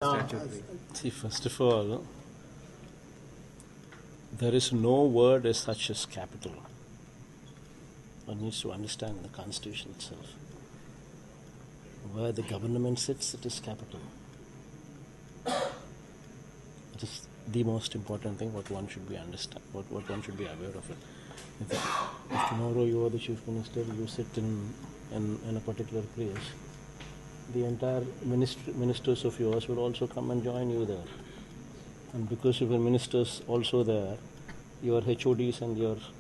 Statutory. See, first of all, there is no word as such as capital. One needs to understand the Constitution itself. Where the government sits, it is capital. It is the most important thing what one should be understand, what one should be aware of it. If tomorrow you are the chief minister, you sit in a particular place, the entire ministers of yours will also come and join you there. And because of your ministers also there, your HODs and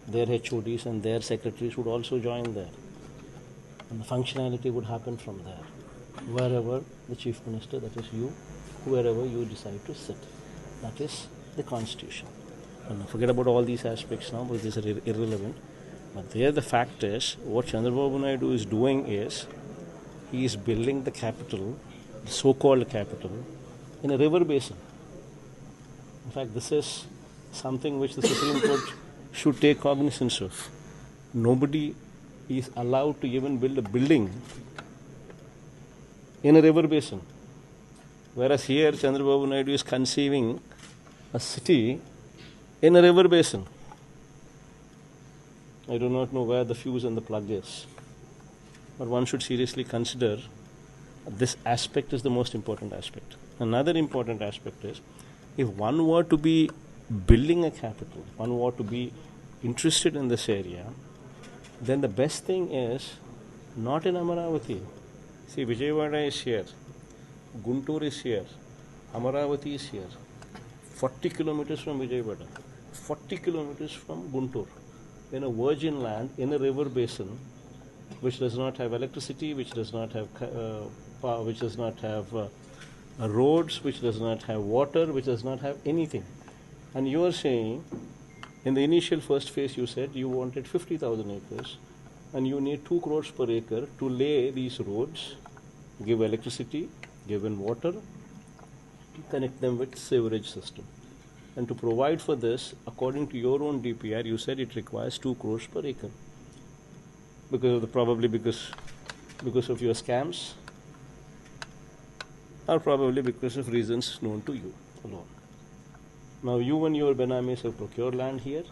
their HODs and their secretaries would also join there. And the functionality would happen from there. Wherever the chief minister, that is you, wherever you decide to sit. That is the Constitution. And forget about all these aspects now because these are irrelevant. But there the fact is, what Chandrababu Naidu is doing is, he is building the capital, the so-called capital, in a river basin. In fact, this is something which the Supreme Court should take cognizance of. Nobody is allowed to even build a building in a river basin. Whereas here, Chandrababu Naidu is conceiving a city in a river basin. I do not know where the fuse and the plug is. But one should seriously consider this aspect is the most important aspect. Another important aspect is, if one were to be building a capital, one were to be interested in this area, then the best thing is not in Amaravati. See, Vijayawada is here, Guntur is here, Amaravati is here, 40 kilometers from Vijayawada, 40 kilometers from Guntur, in a virgin land, in a river basin, which does not have electricity, which does not have power, which does not have roads, which does not have water, which does not have anything. And you are saying, in the initial first phase you said you wanted 50,000 acres and you need 2 crores per acre to lay these roads, give electricity, give in water, connect them with sewerage system. And to provide for this, according to your own DPR, you said it requires 2 crores per acre. Probably because of your scams, or probably because of reasons known to you alone. Now you and your Benamis have procured land here,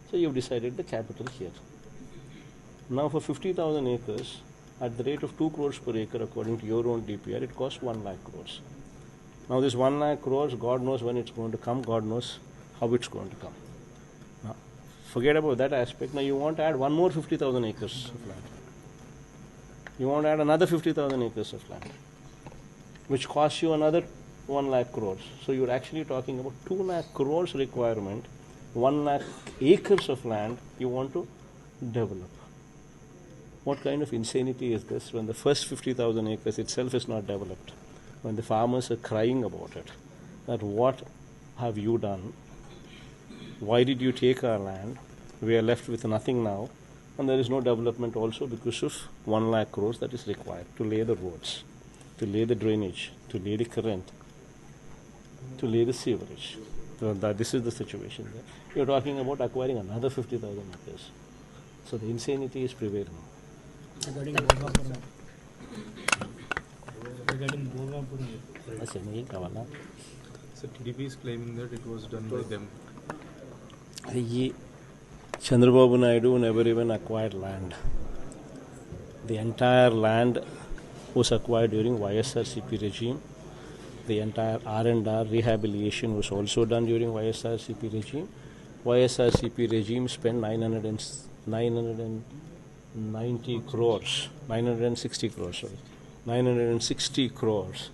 so you've decided the capital here. Now for 50,000 acres, at the rate of 2 crores per acre according to your own DPR, it costs 1 lakh crores. Now this 1 lakh crores, God knows when it's going to come, God knows how it's going to come. Now, forget about that aspect. Now you want to add one more 50,000 acres of land. You want to add another 50,000 acres of land, which costs you another 1 lakh crores. So you're actually talking about 2 lakh crores requirement, 1 lakh acres of land you want to develop. What kind of insanity is this when the first 50,000 acres itself is not developed? When the farmers are crying about it, that what have you done? Why did you take our land? We are left with nothing now, and there is no development also because of 1 lakh crores that is required to lay the roads, to lay the drainage, to lay the current, to lay the sewerage. So this is the situation there. You're talking about acquiring another 50,000 acres. So the insanity is prevailing. Regarding So TDP is claiming that it was done by them. Chandrababu Naidu never even acquired land. The entire land was acquired during YSRCP regime. The entire R&R rehabilitation was also done during YSRCP regime. YSRCP regime spent 960 crores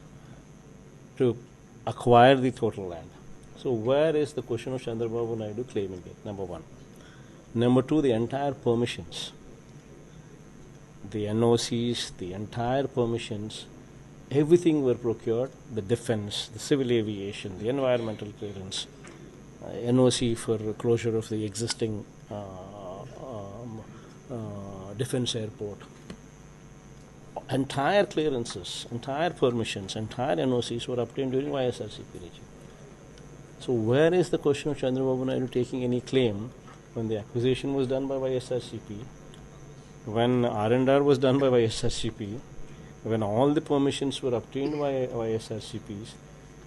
to acquire the total land. So where is the question of Chandrababu Naidu claiming it? Number one. Number two, the entire permissions, the NOCs, the entire permissions, everything were procured, the defense, the civil aviation, the environmental clearance, NOC for closure of the existing defense airport. Entire clearances, entire permissions, entire NOCs were obtained during YSRCP regime. So where is the question of Chandrababu Naidu taking any claim when the acquisition was done by YSRCP, when R&R was done by YSRCP, when all the permissions were obtained by YSRCPs,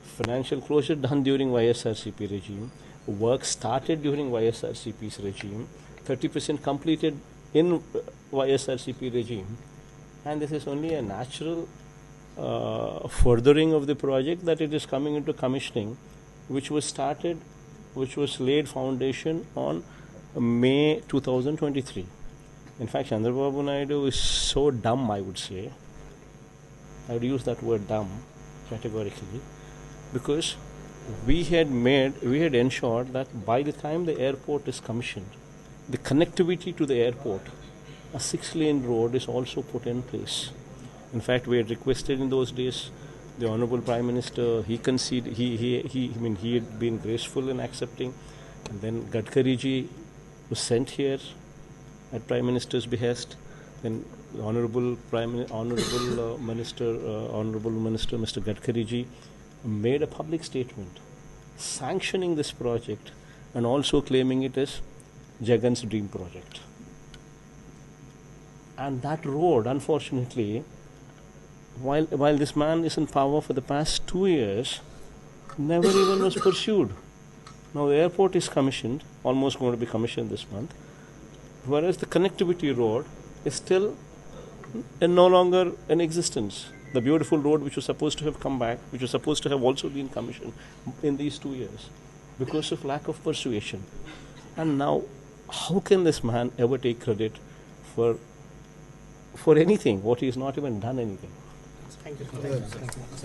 Financial closure done during YSRCP regime. Work started during YSRCP's regime. 30% completed in YSRCP regime. And this is only a natural furthering of the project that it is coming into commissioning, which was laid foundation on May 2023. In fact, Chandrababu Naidu is so dumb, I would say. I would use that word dumb categorically, because we had ensured that by the time the airport is commissioned, the connectivity to the airport, a 6-lane road is also put in place. In fact, we had requested in those days, the Honorable Prime Minister, he conceded, he had been graceful in accepting, and then Gadkari ji was sent here at Prime Minister's behest. Then the Honorable Minister Mr. Gadkari ji made a public statement sanctioning this project and also claiming it as Jagan's dream project. And that road, unfortunately, while this man is in power for the past 2 years, never even was pursued. Now the airport is commissioned, almost going to be commissioned this month, whereas the connectivity road is still no longer in existence. The beautiful road which was supposed to have come back, which was supposed to have also been commissioned in these 2 years, because of lack of persuasion. And now, how can this man ever take credit for anything, what he has not even done anything? Thank you.